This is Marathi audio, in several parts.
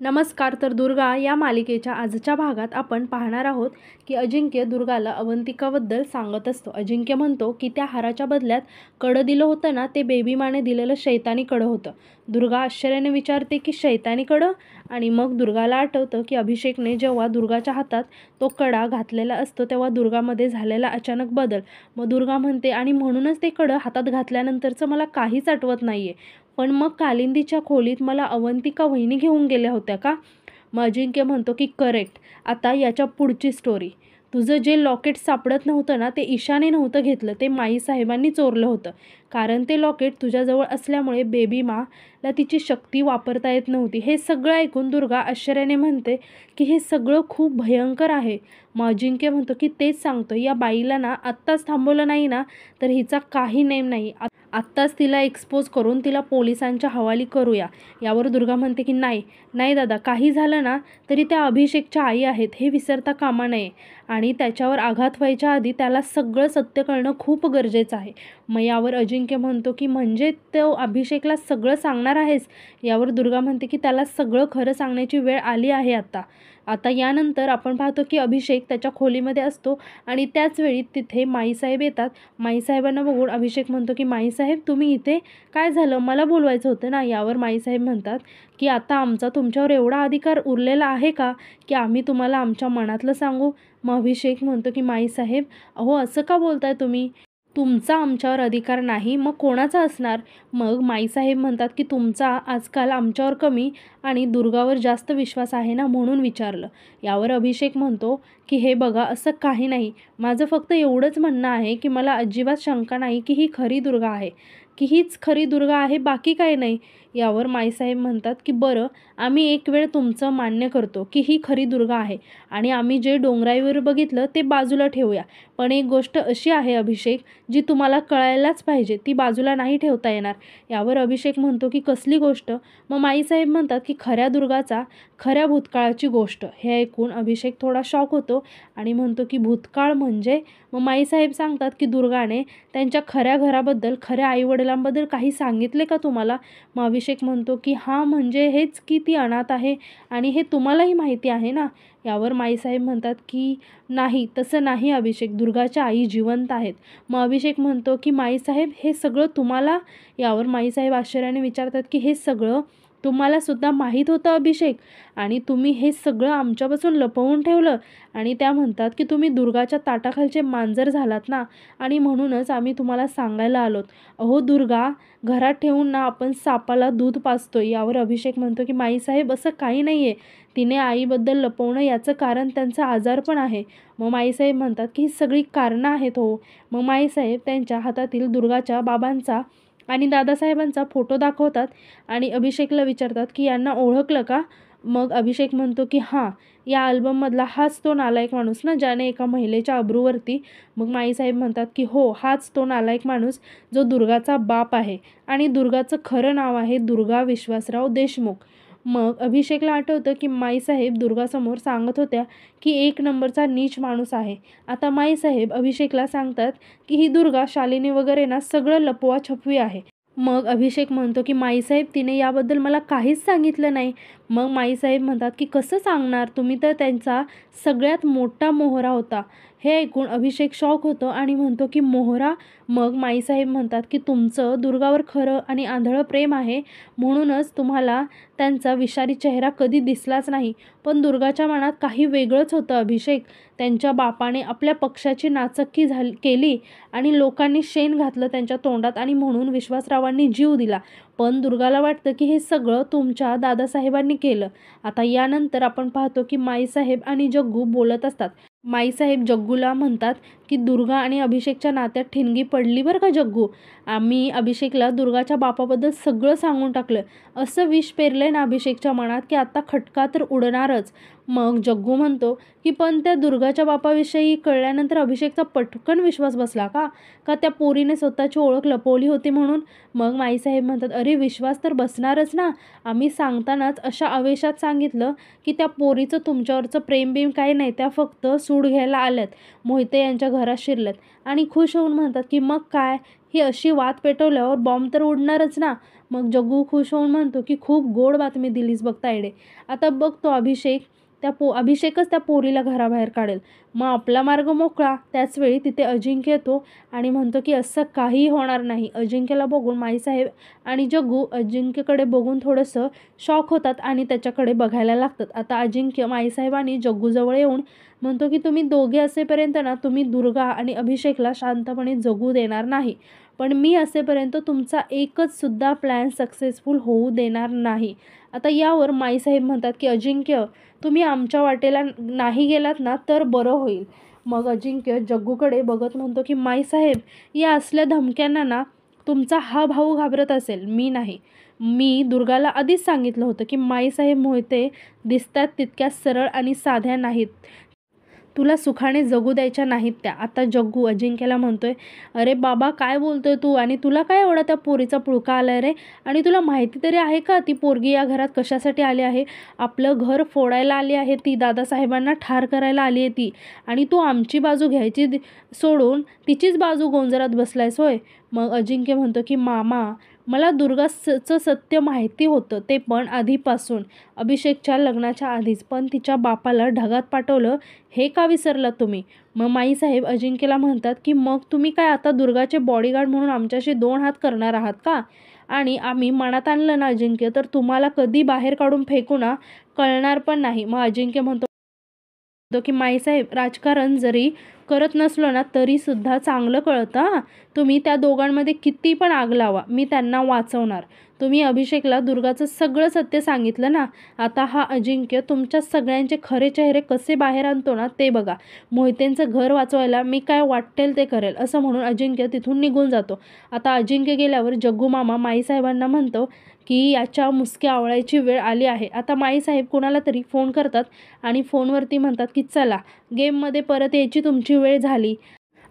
नमस्कार. तर दुर्गा या मालिकेच्या आजच्या भागात आपण पाहणार आहोत की अजिंक्य दुर्गाला अवंतिकाबद्दल सांगत असतो. अजिंक्य म्हणतो की त्या हाराच्या बदल्यात कडं दिलं होतं ना, ते बेबी माने दिलेलं शैतानी कडं होतं. दुर्गा आश्चर्याने विचारते की शैतानी कडं? आणि मग दुर्गाला आठवतं की अभिषेकने जेव्हा दुर्गाच्या हातात तो कडा घातलेला असतो तेव्हा दुर्गामध्ये झालेला अचानक बदल. मग दुर्गा म्हणते आणि म्हणूनच ते कडं हातात घातल्यानंतरचं मला काहीच आठवत नाहीये. पण मग कालिंदीच्या खोलीत मला अवंतिका वहिनी घेऊन गेल्या होत्या का? मग अजिंक्य म्हणतो की करेक्ट. आता याच्या पुढची स्टोरी. तुझं जे लॉकेट सापडत नव्हतं ना, ते ईशाने नव्हतं घेतलं, ते माईसाहेबांनी चोरलं होतं. कारण ते लॉकेट तुझ्याजवळ असल्यामुळे बेबी माला तिची शक्ती वापरता येत नव्हती. हे सगळं ऐकून दुर्गा आश्चर्याने म्हणते की हे सगळं खूप भयंकर आहे. मग अजिंक्य म्हणतो की तेच सांगतो, या बाईला ना आत्ताच थांबवलं नाही ना तर हिचा काही नेम नाही. आत्ताच तिला एक्सपोज करून तिला पोलिसांच्या हवाली करूया. यावर दुर्गा म्हणते की नाही दादा, काही झालं ना तरी त्या अभिषेकच्या आई आहेत हे विसरता कामा नये आणि त्याच्यावर आघात व्हायच्या आधी त्याला सगळं सत्य कळणं खूप गरजेचं आहे. मग यावर अजिंक्य म्हणतो की म्हणजे तो अभिषेकला सगळं सांगणार आहेस? यावर दुर्गा म्हणते की त्याला सगळं खरं सांगण्याची वेळ आली आहे आता यानंतर आपण पाहतो की अभिषेक त्याच्या खोलीमध्ये असतो आणि त्याच वेळी तिथे माईसाहेब येतात. माईसाहेबांना बघून अभिषेक म्हणतो की माईसाहेब, तुम्ही इथे? काय झालं? मला बोलवायचं होतं ना. यावर माईसाहेब म्हणतात की आता आमचा तुमच्यावर एवढा अधिकार उरलेला आहे का की आम्ही तुम्हाला आमच्या मनातलं सांगू? मग अभिषेक म्हणतो की माईसाहेब, अहो असं का बोलताय तुम्ही? तुमचा आमच्यावर अधिकार नाही, मग कोणाचा असणार? मग माईसाहेब म्हणतात की तुमचा आजकाल आमच्यावर कमी आणि दुर्गावर जास्त विश्वास आहे ना, म्हणून विचारलं. यावर अभिषेक म्हणतो की हे बघा, असं काही नाही. माझं फक्त एवढंच म्हणणं आहे की मला अजिबात शंका नाही की ही खरी दुर्गा आहे, की हीच खरी दुर्गा आहे, बाकी काही नाही. यावर माईसाहेब म्हणतात की बरं, आम्ही एक वेळ तुमचं मान्य करतो की ही खरी दुर्गा आहे आणि आम्ही जे डोंगराईवर बघितलं ते बाजूला ठेवूया. पण एक गोष्ट अशी आहे अभिषेक, जी तुम्हाला कळायलाच पाहिजे, ती बाजूला नाही ठेवता येणार. यावर अभिषेक म्हणतो की कसली गोष्ट? मग माईसाहेब म्हणतात की खऱ्या दुर्गाचा खऱ्या भूतकाळाची गोष्ट. हे ऐकून अभिषेक थोडा शॉक होतो आणि म्हणतो की भूतकाळ म्हणजे? मग माईसाहेब सांगतात की दुर्गाने त्यांच्या खऱ्या घराबद्दल, खऱ्या आईवडिलांबद्दल काही सांगितले का तुम्हाला? मग अभिषेक म्हणतो की हां, म्हणजे हेच की ती अनाथ आहे आणि हे तुम्हालाही माहिती आहे ना. यावर माईसाहेब म्हणतात की नाही, तसं नाही अभिषेक, दुर्गाच्या आई जिवंत आहेत. मग अभिषेक म्हणतो की माईसाहेब, हे सगळं तुम्हाला? यावर माईसाहेब आश्चर्याने विचारतात की हे सगळं तुम्हाला सुद्धा माहीत होतं अभिषेक? आणि तुम्ही हे सगळं आमच्यापासून लपवून ठेवलं? आणि त्या म्हणतात की तुम्ही दुर्गाच्या ताटाखालचे मांजर झालात ना, आणि म्हणूनच आम्ही तुम्हाला सांगायला आलोत. अहो दुर्गा, घरात ठेवून ना आपण सापाला दूध पाजतोय. यावर अभिषेक म्हणतो की माईसाहेब, असं काही नाही आहे. तिने आईबद्दल लपवणं याचं कारण त्यांचा आजारपण आहे. मग माईसाहेब म्हणतात की ही सगळी कारणं आहेत हो. मग माईसाहेब त्यांच्या हातातील दुर्गाच्या बाबांचा आणि दादासाहेबांचा फोटो दाखवतात आणि अभिषेकला विचारतात की यांना ओळखलं का? मग अभिषेक म्हणतो की हां, या अल्बममधला हाच तो नालायक माणूस ना, ज्याने एका महिलेच्या अब्रूवरती. मग माईसाहेब म्हणतात की हो, हाच तो नालायक माणूस जो दुर्गाचा बाप आहे आणि दुर्गाचं खरं नाव आहे दुर्गा विश्वासराव देशमुख. मग अभिषेकला आठवतं की माईसाहेब दुर्गासमोर सांगत होत्या की एक नंबरचा नीच माणूस आहे. आता माईसाहेब अभिषेकला सांगतात की ही दुर्गा शालिनी वगैरे ना सगळं लपवा-छपवी आहे. मग अभिषेक म्हणतो की माईसाहेब, तिने याबद्दल मला काहीच सांगितलं नाही. मग माईसाहेब म्हणतात की कसं सांगणार, तुम्ही तर त्यांचा सगळ्यात मोठा मोहरा होता. हे ऐकून अभिषेक शॉक होतो आणि म्हणतो की मोहरा? मग माईसाहेब म्हणतात की तुमचं दुर्गावर खरं आणि आंधळं प्रेम आहे, म्हणूनच तुम्हाला त्यांचा विषारी चेहरा कधी दिसलाच नाही. पण दुर्गाच्या मनात काही वेगळंच होतं अभिषेक. त्यांच्या बापाने आपल्या पक्षाची नाचक्की केली आणि लोकांनी शेण घातलं त्यांच्या तोंडात आणि म्हणून विश्वासरावांनी जीव दिला. पण दुर्गाला वाटतं की हे सगळं तुमच्या दादासाहेबांनी केलं. आता यानंतर आपण पाहतो की माईसाहेब आणि जग्गू बोलत असतात. माईसाहेब जग्गूला म्हणतात की दुर्गा आणि अभिषेकच्या नात्यात ठिणगी पडली बरं का जग्गू. आम्ही अभिषेकला दुर्गाच्या बापाबद्दल सगळं सांगून टाकलं. असं विष पेरलंय ना अभिषेकच्या मनात की आता खटका तर उडणारच. मग जग्गू म्हणतो की पण त्या दुर्गाच्या बापाविषयी कळल्यानंतर अभिषेकचा पटकन विश्वास बसला का? का त्या पोरीने स्वतःची ओळख लपवली होती म्हणून? मग माईसाहेब म्हणतात अरे, विश्वास तर बसणारच ना. आम्ही सांगतानाच अशा आवेशात सांगितलं की त्या पोरीचं तुमच्यावरचं प्रेम बिम काही नाही, त्या फक्त सूड घ्यायला आल्यात, मोहिते यांच्या घरात शिरल्यात आणि खुश होऊन म्हणतात की मग काय, ही अशी वात पेटवल्यावर बॉम्ब तर उडणारच ना. मग जग्गू खुश होऊन म्हणतो की खूप गोड बातमी दिलीस बघ तायडे. आता बघ तो अभिषेकच त्या पोरीला घराबाहेर काढेल, मग आपला मार्ग मोकळा. त्याचवेळी तिथे अजिंक्य येतो आणि म्हणतो की असं काहीही होणार नाही. अजिंक्यला बघून माईसाहेब आणि जग्गू अजिंक्यकडे बघून थोडंसं शॉक होतात आणि त्याच्याकडे बघायला लागतात. आता अजिंक्य माईसाहेब आणि जग्गूजवळ येऊन म्हणतो की तुम्ही दोघे असेपर्यंत ना तुम्ही दुर्गा आणि अभिषेकला शांतपणे जगू देणार नाही, पण मी असेपर्यंत तुमचा एकच सुद्धा प्लॅन सक्सेसफुल होऊ देणार नाही. आता यावर माईसाहेब म्हणतात की अजिंक्य, तुम्ही आमच्या वाटेला नाही गेलात ना तर बरं होईल. मग अजिंक्य जग्गूकडे बघत म्हणतो की माईसाहेब, या असल्या धमक्यांना ना तुमचा हा भाऊ घाबरत असेल, मी नाही. मी दुर्गाला आधीच सांगितलं होतं की माईसाहेब मोहिते दिसतात तितक्या सरळ आणि साध्या नाहीत, तुला सुखाने जगू द्यायच्या नाहीत त्या. आता जग्गू अजिंक्यला म्हणतोय, अरे बाबा काय बोलतोय तू, आणि तुला काय एवढा त्या पोरीचा पुळका आलाय रे, आणि तुला माहिती तरी आहे का ती पोरगी या घरात कशासाठी आली आहे. आपलं घर फोडायला आली आहे ती, दादासाहेबांना ठार करायला आली आहे ती, आणि तू आमची बाजू घ्यायची सोडून तिचीच बाजू गोंजरात बसलायस होय. मग अजिंक्य म्हणतो की मामा, मला दुर्गाचं सत्य माहिती होतं, ते पण आधीपासून, अभिषेकच्या लग्नाच्या आधीच, पण तिच्या बापाला ढगात पाठवलं हे का विसरलात तुम्ही. मग माईसाहेब अजिंक्यला म्हणतात की मग तुम्ही काय आता दुर्गाचे बॉडीगार्ड म्हणून आमच्याशी 2 हात करणार आहात का, आणि आम्ही मनात आणलं ना अजिंक्य तर तुम्हाला कधी बाहेर काढून फेकू ना, कळणार पण नाही. मग अजिंक्य म्हणतो की माईसाहेब, राजकारण जरी करत नसलो ना तरी सुद्धा चांगलं कळतं हां, तुम्ही त्या दोघांमध्ये किती पण आग लावा, मी त्यांना वाचवणार. तुम्ही अभिषेकला दुर्गाचं सगळं सत्य सांगितलं ना, आता हा अजिंक्य तुमच्या सगळ्यांचे खरे चेहरे कसे बाहेर आणतो ना ते बघा. मोहितेंचं घर वाचवायला मी काय वाटेल ते करेल, असं म्हणून अजिंक्य तिथून निघून जातो. आता अजिंक्य गेल्यावर जग्गू मामा माईसाहेबांना म्हणतो की याच्या मुसक्या आवळायची वेळ आली आहे. आता माईसाहेब कोणाला तरी फोन करतात आणि फोनवरती म्हणतात की चला, गेममध्ये परत यायची तुमची वेळ झाली.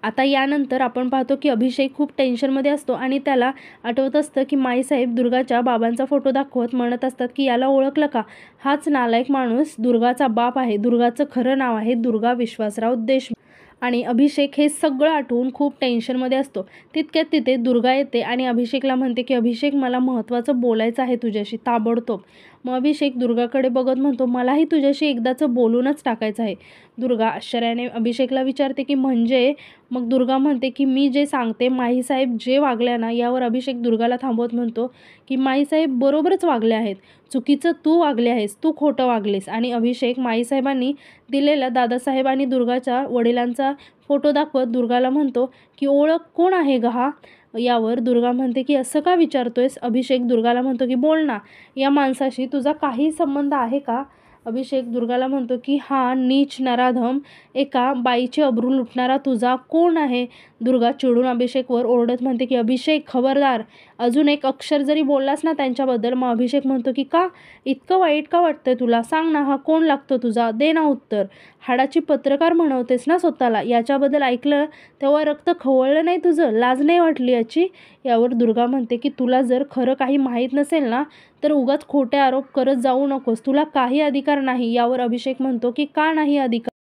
आता यानंतर आपण पाहतो की अभिषेक खूप टेन्शनमध्ये असतो आणि त्याला आठवत असतं की माईसाहेब दुर्गाच्या बाबांचा फोटो दाखवत म्हणत असतात की याला ओळखलं का, हाच नालायक माणूस दुर्गाचा बाप आहे, दुर्गाचं खरं नाव आहे दुर्गा विश्वासराव देशमुख. आणि अभिषेक हे सगळं आठवून खूप टेन्शनमध्ये असतो. तितक्यात तिथे दुर्गा येते आणि अभिषेकला म्हणते की अभिषेक, मला महत्त्वाचं बोलायचं आहे तुझ्याशी ताबडतोब. मग अभिषेक दुर्गाकडे बघत म्हणतो, मलाही तुझ्याशी एकदाचं बोलूनच टाकायचं आहे. दुर्गा आश्चर्याने अभिषेकला विचारते की म्हणजे. मग दुर्गा म्हणते की मी जे सांगते, माईसाहेब जे वागल्या ना, यावर अभिषेक दुर्गाला थांबवत म्हणतो की माईसाहेब बरोबरच वागले आहेत, चुकीचं तू वागले आहेस, तू खोटं वागलेस. आणि अभिषेक माईसाहेबांनी दिलेला दादासाहेब आणि दुर्गाच्या वडिलांचा फोटो दाखवत दुर्गाला म्हणतो की ओळख कोण आहे ग हा. यावर दुर्गा म्हणते की असं का विचारतोयस. अभिषेक दुर्गाला म्हणतो की बोल ना, या माणसाशी तुझा काही संबंध आहे का. अभिषेक दुर्गाला म्हणतो की हा नीच नराधम, एका बाईची अब्रू लुटणारा तुझा कोण आहे. दुर्गा चिडून अभिषेकवर ओरडत म्हणते की अभिषेक खबरदार, अजून एक अक्षर जरी बोललास ना त्यांच्याबद्दल. मग अभिषेक म्हणतो की का, इतकं वाईट का वाटतंय तुला, सांग ना, हा कोण लागतो तुझा, दे ना उत्तर. हाडाची पत्रकार म्हणवतेस ना स्वतःला, याच्याबद्दल ऐकलं तेव्हा रक्त खवळलं नाही तुझं, लाज नाही वाटली याची. यावर दुर्गा म्हणते की तुला जर खरं काही माहीत नसेल ना तर उगाच खोटे आरोप करत जाऊ नकोस, तुला काही अधिकार नाही. यावर अभिषेक म्हणतो की का नाही अधिकार,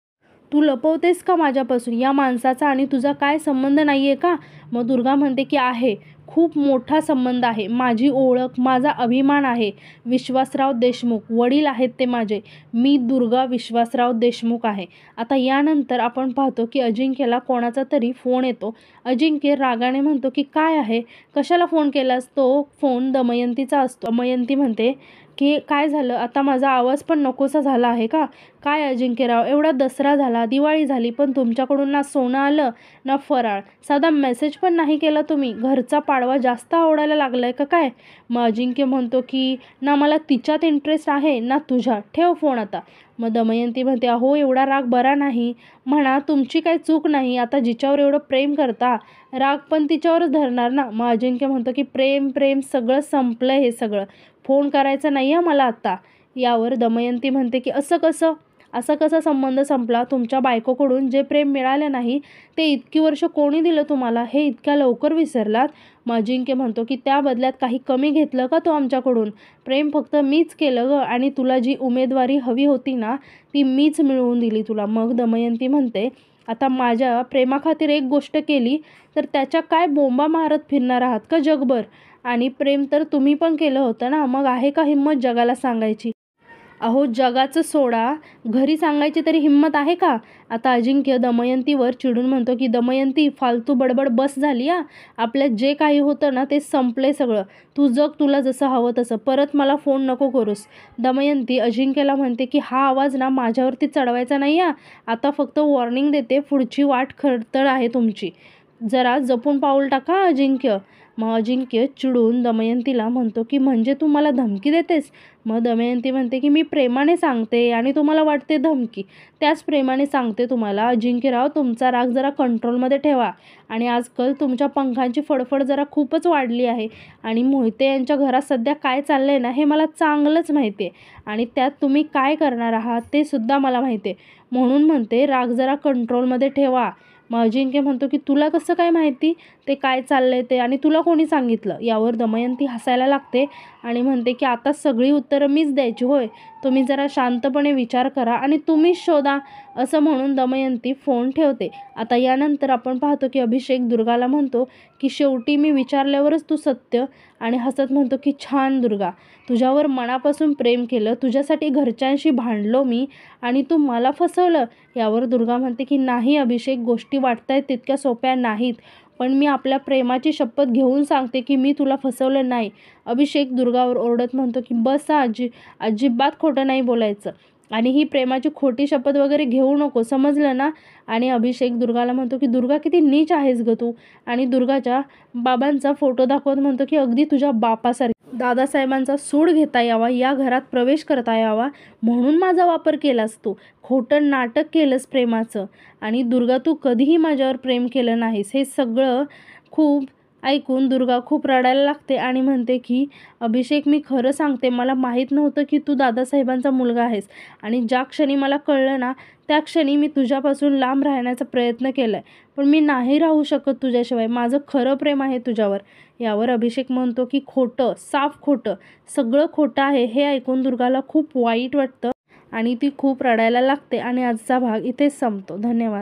तू लपवतेस का माझ्यापासून, या माणसाचा आणि तुझा काय संबंध नाही आहे का. मग दुर्गा म्हणते की आहे, खूप मोठा संबंध आहे, माझी ओळख, माझा अभिमान आहे. विश्वासराव देशमुख वडील आहेत ते माझे, मी दुर्गा विश्वासराव देशमुख आहे. आता यानंतर आपण पाहतो की अजिंक्यला कोणाचा तरी फोन येतो. अजिंक्य रागाने म्हणतो की काय आहे, कशाला फोन केलास. तो फोन दमयंतीचा असतो. दमयंती म्हणते की काय झालं, आता माझा आवाज पण नकोसा झाला आहे का. काय अजिंक्यराव, एवढा दसरा झाला, दिवाळी झाली, पण तुमच्याकडून ना सोनं आलं ना फराळ, साधा मेसेज पण नाही केला तुम्ही, घरचा पाडवा जास्त आवडायला लागलाय का काय. मग अजिंक्य म्हणतो की ना मला तिच्यात इंटरेस्ट आहे ना तुझ्या, ठेव फोन आता. मग दमयंती म्हणते अहो एवढा राग बरा नाही, म्हणा तुमची काही चूक नाही, आता जिच्यावर एवढं प्रेम करता राग पण तिच्यावरच धरणार ना. मग अजिंक्य म्हणतो की प्रेम प्रेम सगळं संपलं, हे सगळं फोन करायचा नाही आहे मला आता. यावर दमयंती म्हणते की असं कसं, असा कसा संबंध संपला, तुमच्या बायकोकडून जे प्रेम मिळाले नाही ते इतकी वर्ष कोणी दिलं तुम्हाला, हे इतक्या लवकर विसरलात. मग अजिंक्य म्हणतो की त्या बदल्यात काही कमी घेतलं का तो आमच्याकडून, प्रेम फक्त मीच केलं ग, आणि तुला जी उमेदवारी हवी होती ना ती मीच मिळवून दिली तुला. मग दमयंती म्हणते आता माझ्या प्रेमाखातीर एक गोष्ट केली तर त्याच्या काय बोंबा मारत फिरणार आहात का जगभर? आणि प्रेम तर तुम्ही पण केलं होतं ना, मग आहे का हिंमत जगाला सांगायची? अहो जगाचं सोडा, घरी सांगायची तरी हिंमत आहे का? आता अजिंक्य दमयंतीवर चिडून म्हणतो की दमयंती फालतू बडबड बस झाली हा. आपल्यात जे काही होतं ना ते संपलंय सगळं. तू जग तुला जसं हवं तसं. परत मला फोन नको करूस. दमयंती अजिंक्यला म्हणते की हा आवाज ना माझ्यावरती चढवायचा नाही हा. आता फक्त वॉर्निंग देते, पुढची वाट खडतर आहे तुमची. जरा जपून पाऊल टाका अजिंक्य. मग अजिंक्य चिडून दमयंतीला म्हणतो की म्हणजे तू मला धमकी देतेस? मग दमयंती म्हणते की मी प्रेमाने सांगते आणि तुम्हाला वाटते धमकी. त्याच प्रेमाने सांगते तुम्हाला अजिंक्यराव, तुमचा राग जरा कंट्रोलमध्ये ठेवा. आणि आजकाल तुमच्या पंखांची फडफड जरा खूपच वाढली आहे. आणि मोहिते यांच्या घरात सध्या काय चाललंय ना हे मला चांगलंच माहिती आहे. आणि त्यात तुम्ही काय करणार आहात ते सुद्धा मला माहिती आहे. म्हणून म्हणते राग जरा कंट्रोलमध्ये ठेवा. मग अजिंक्य म्हणतो की तुला कसं काय माहिती ते काय चाललंय ते, आणि तुला कोणी सांगितलं? यावर दमयंती हसायला लागते आणि म्हणते की आता सगळी उत्तरं मीच द्यायची होय? तुम्ही जरा शांतपणे विचार करा आणि तुम्हीच शोधा. असं म्हणून दमयंती फोन ठेवते. आता यानंतर आपण पाहतो की अभिषेक दुर्गाला म्हणतो की शेवटी मी विचारल्यावरच तू सत्य, आणि हसत म्हणतो की छान दुर्गा, तुझ्यावर मनापासून प्रेम केलं, तुझ्यासाठी घरच्यांशी भांडलो मी आणि तू मला फसवलं. यावर दुर्गा म्हणते की नाही अभिषेक, गोष्टी वाटतायत तितक्या सोप्या नाहीत, पण मी आपल्या प्रेमाची शपथ घेऊन सांगते की मी तुला फसवलं नाही. अभिषेक दुर्गावर ओरडत म्हणतो की बस हा अजिबात खोटं नाही बोलायचं, आणि ही प्रेमाची खोटी शपथ वगैरे घेऊ नको, समजलं ना? आणि अभिषेक दुर्गाला म्हणतो की दुर्गा किती नीच आहेस ग तू. आणि दुर्गाच्या बाबांचा फोटो दाखवत म्हणतो की अगदी तुझ्या बापासारखी. दादासाहेबांचा सूड घेता यावा, या घरात प्रवेश करता यावा म्हणून माझा वापर केलास तू. खोटं नाटक केलंस प्रेमाचं. आणि दुर्गा तू कधीही माझ्यावर प्रेम केलं नाहीस. हे सगळं खूप ऐकून दुर्गा खूप रडायला लागते आणि म्हणते की अभिषेक, मी खरं सांगते, मला माहीत नव्हतं की तू दादासाहेबांचा मुलगा आहेस. आणि ज्या क्षणी मला कळलं ना त्या क्षणी मी तुझ्यापासून लांब राहण्याचा प्रयत्न केला आहे, पण मी नाही राहू शकत तुझ्याशिवाय. माझं खरं प्रेम आहे तुझ्यावर. यावर अभिषेक म्हणतो की खोटं, साफ खोटं, सगळं खोटं आहे. हे ऐकून दुर्गाला खूप वाईट वाटतं आणि ती खूप रडायला लागते. आणि आजचा भाग इथेच संपतो. धन्यवाद.